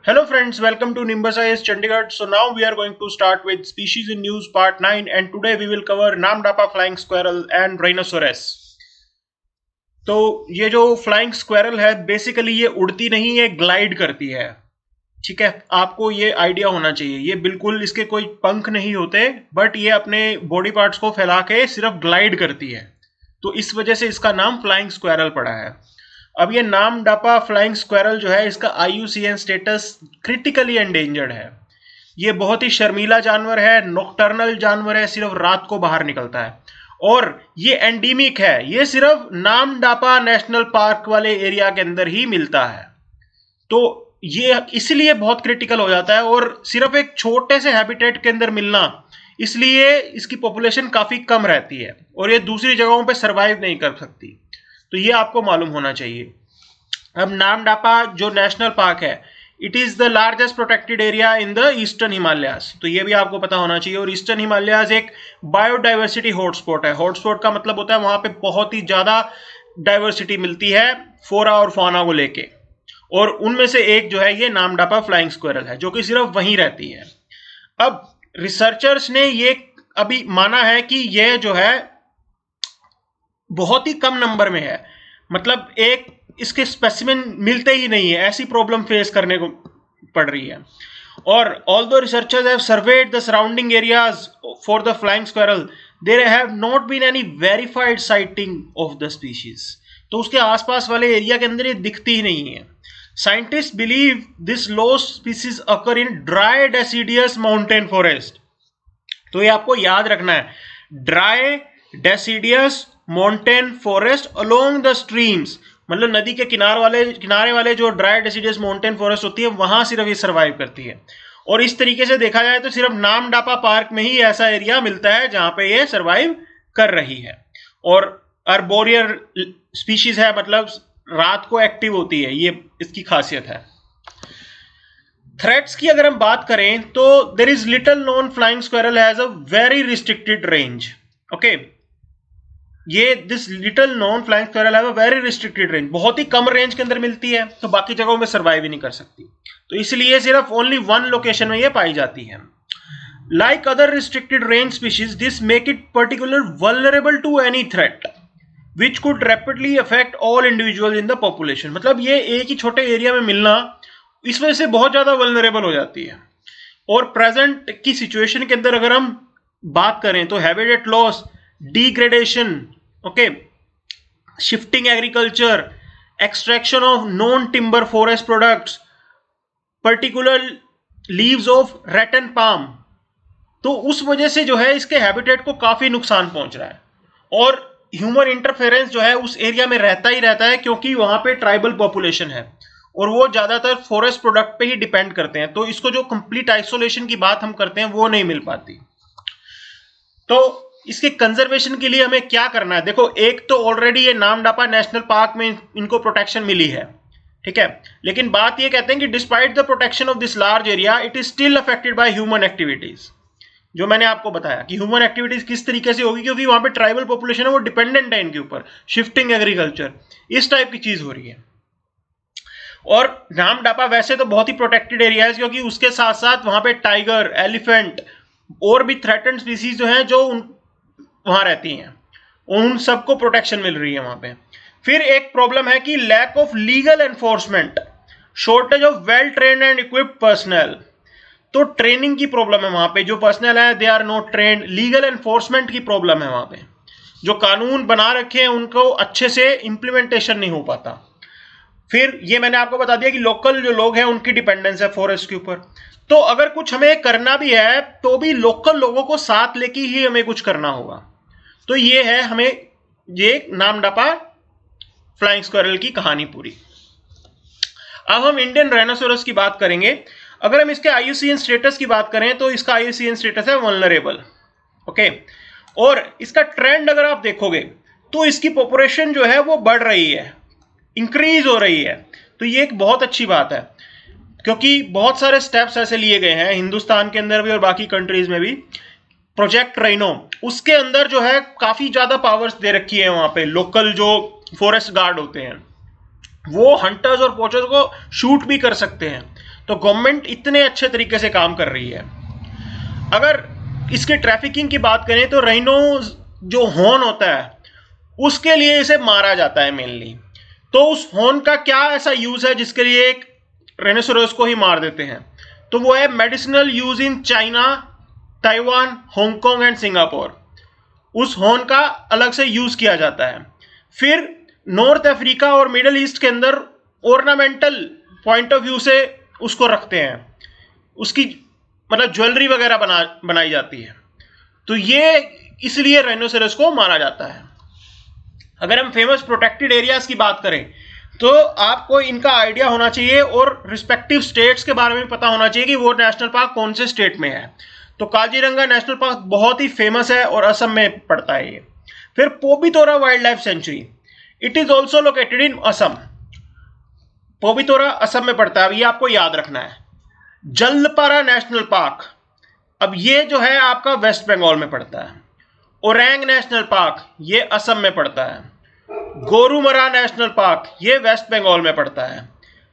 Hello friends, welcome to Nimbus IS Chandigarh. So now we are going to start with Species in News Part 9 and today we will cover Namdapa flying squirrel and Rhinoceros. तो ये जो flying squirrel है basically ये उड़ती नहीं है, glide करती है। ठीक है, आपको ये आइडिया होना चाहिए। ये बिल्कुल इसके कोई पंख नहीं होते, बट ये अपने बॉडी पार्ट्स को फैला के सिर्फ ग्लाइड करती है, तो इस वजह से इसका नाम फ्लाइंग स्क्वेरल पड़ा है। अब ये नामडापा फ्लाइंग स्क्वेरल जो है इसका IUCN स्टेटस क्रिटिकली एंडेंजर्ड है। ये बहुत ही शर्मीला जानवर है, नॉकटर्नल जानवर है, सिर्फ रात को बाहर निकलता है और ये एंडीमिक है। ये सिर्फ नामडापा नेशनल पार्क वाले एरिया के अंदर ही मिलता है, तो ये इसलिए बहुत क्रिटिकल हो जाता है और सिर्फ एक छोटे से हैबिटेट के अंदर मिलना, इसलिए इसकी पॉपुलेशन काफी कम रहती है और ये दूसरी जगहों पे सरवाइव नहीं कर सकती। तो ये आपको मालूम होना चाहिए। अब नामडापा जो नेशनल पार्क है, it is the largest protected area in the eastern Himalayas, तो ये भी आपको पता होना चाहिए। और ईस्टर्न हिमालयाज एक बायोडाइवर्सिटी हॉटस्पॉट है। हॉटस्पॉट का मतलब होता है वहां पे बहुत ही ज्यादा डाइवर्सिटी मिलती है फ्लोरा और फौना को लेके, और उनमें से एक जो है ये नामडापा फ्लाइंग स्क्वेरल है, जो कि सिर्फ वहीं रहती है। अब रिसर्चर्स ने ये अभी माना है कि यह जो है बहुत ही कम नंबर में है, मतलब एक इसके स्पेसिमेन मिलते ही नहीं है, ऐसी प्रॉब्लम फेस करने को पड़ रही है। और although researchers have surveyed the surrounding areas for the flying squirrel, there have not been any verified sighting of the species, तो उसके आसपास वाले एरिया के अंदर ये दिखती ही नहीं है। Scientist believe this lost species occur in dry deciduous mountain forest, तो ये आपको याद रखना है, dry deciduous mountain forest along the streams, मतलब नदी के किनारे वाले जो ड्राई डेसिडियस माउंटेन फॉरेस्ट होती है वहां सिर्फ ये सर्वाइव करती है। और इस तरीके से देखा जाए तो सिर्फ नामडापा पार्क में ही ऐसा एरिया मिलता है जहां पे ये सर्वाइव कर रही है। और अर्बोरियर स्पीशीज है, मतलब रात को एक्टिव होती है, ये इसकी खासियत है। थ्रेट्स की अगर हम बात करें तो there is little known flying squirrel has a very restricted range. Okay, ये this little known flying squirrel have a very restricted range, बहुत ही कम रेंज के अंदर मिलती है, तो बाकी जगहों में सर्वाइव ही नहीं कर सकती, तो इसलिए सिर्फ ओनली वन लोकेशन में ये पाई जाती है। Like other restricted range species, this make it particular vulnerable to any threat which could rapidly affect all individual in the population, मतलब ये एक ही छोटे एरिया में मिलना इस वजह से बहुत ज्यादा वल्नरेबल हो जाती है। और प्रेजेंट की सिचुएशन के अंदर अगर हम बात करें तो habitat loss, degradation, okay, shifting agriculture, extraction of non timber forest products, particular leaves of rattan palm, तो उस वजह से जो है इसके हैबिटेट को काफी नुकसान पहुंच रहा है। और ह्यूमन इंटरफेरेंस जो है उस एरिया में रहता ही रहता है, क्योंकि वहां पे ट्राइबल पॉपुलेशन है और वो ज्यादातर फॉरेस्ट प्रोडक्ट पे ही डिपेंड करते हैं, तो इसको जो कंप्लीट आइसोलेशन की बात हम करते हैं वो नहीं मिल पाती। तो इसके कंजर्वेशन के लिए हमें क्या करना है? देखो, एक तो ऑलरेडी ये नामडापा नेशनल पार्क में इनको प्रोटेक्शन मिली है, ठीक है, लेकिन बात ये कहते हैं कि despite the protection of this large area it is still affected by human activities. जो मैंने आपको बताया कि ह्यूमन एक्टिविटीज किस तरीके से होगी, क्योंकि वहां पे ट्राइबल पॉपुलेशन है, वो डिपेंडेंट है इनके ऊपर, शिफ्टिंग एग्रीकल्चर, इस टाइप की चीज हो रही है। और नामडापा वैसे तो बहुत ही प्रोटेक्टेड एरिया है, क्योंकि उसके साथ साथ वहां पे टाइगर, एलिफेंट और भी थ्रेटन्ड स्पीसीज जो हैं जो वहां रहती हैं, उन सबको प्रोटेक्शन मिल रही है वहां पे। फिर एक प्रॉब्लम है कि lack of legal enforcement, shortage of well trained and equipped personnel, तो ट्रेनिंग की प्रॉब्लम है वहां पे, जो पर्सनल है they are not trained, legal enforcement की प्रॉब्लम है वहां पे, जो कानून बना रखे हैं उनको अच्छे से इंप्लीमेंटेशन नहीं हो पाता। फिर ये मैंने आपको बता दिया कि लोकल जो लोग हैं उनकी डिपेंडेंस है फॉरेस्ट के ऊपर, तो अगर कुछ हमें करना भी है तो भी लोकल लोगों को साथ लेके ही हमें कुछ करना होगा। तो ये है हमें ये नामडापा फ्लाइंग स्क्वेरल की कहानी पूरी। अब हम इंडियन राइनोसोरस की बात करेंगे। अगर हम इसके IUCN स्टेटस की बात करें तो इसका IUCN स्टेटस है वल्नरेबल, ओके, और इसका ट्रेंड अगर आप देखोगे तो इसकी पॉपुलेशन जो है वो बढ़ रही है, इंक्रीज हो रही है, तो ये एक बहुत अच्छी बात है, क्योंकि बहुत सारे स्टेप्स ऐसे लिए गए हैं हिंदुस्तान के अंदर भी और बाकी कंट्रीज में भी। प्रोजेक्ट राइनो, उसके अंदर जो है काफी ज्यादा पावर्स दे रखी है वहां पे। लोकल जो फॉरेस्ट गार्ड होते हैं वो हंटर्स और पोचर्स को शूट भी कर सकते हैं, तो गवर्नमेंट इतने अच्छे तरीके से काम कर रही है। अगर इसके ट्रैफिकिंग की बात करें तो राइनो जो हॉर्न होता है उसके लिए इसे मारा जाता है मेनली। तो उस हॉर्न का क्या ऐसा यूज है जिसके लिए एक राइनोसेरोस को ही मार देते हैं? तो वो है medicinal use in China, Taiwan, Hong Kong and Singapore. उस हॉर्न का अलग से यूज किया जाता है। फिर नॉर्थ अफ्रीका और मिडिल ईस्ट के अंदर ऑर्नामेंटल पॉइंट ऑफ व्यू से उसको रखते हैं, उसकी मतलब ज्वेलरी वगैरह बनाई जाती है। तो ये इसलिए राइनोसेरस को मारा जाता है। अगर हम फेमस प्रोटेक्टेड एरियाज की बात करें तो आपको इनका आइडिया होना चाहिए और रिस्पेक्टिव स्टेट्स के बारे में पता होना चाहिए कि वो नेशनल पार्क कौन से स्टेट में है। तो काजीरंगा नेशनल पार्क बहुत ही फेमस है और असम में पड़ता है ये। फिर Pobitora wild life sanctuary, it is also located in Assam. Pobitora Assam में पड़ता है, ये आपको याद रखना है। जलपारा नेशनल पार्क, अब ये जो है आपका वेस्ट बंगाल में पड़ता है। ओरैंग नेशनल पार्क ये असम में पड़ता है। गोरुमरा नेशनल पार्क ये वेस्ट बंगाल में पड़ता है।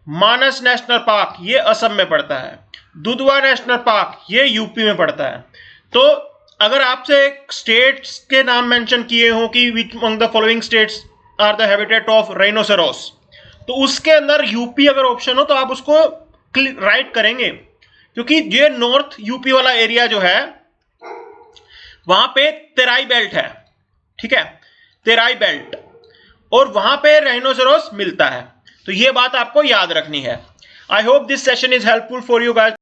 मानस नेशनल पार्क ये असम में पड़ता है। दुधवा नेशनल पार्क ये यूपी में पड़ता है। तो अगर आपसे स्टेट्स के नाम मेंशन किए हो कि which among the following states are the habitat of rhinoceros, तो उसके अंदर यूपी अगर ऑप्शन हो तो आप उसको राइट करेंगे, क्योंकि ये नॉर्थ यूपी वाला एरिया जो है वहां पे तेराई बेल्ट है, ठीक है, तेराई बेल्ट, और वहां पे राइनोसेरोस मिलता है। तो ये बात आपको याद रखनी है। I hope this session is helpful for you guys.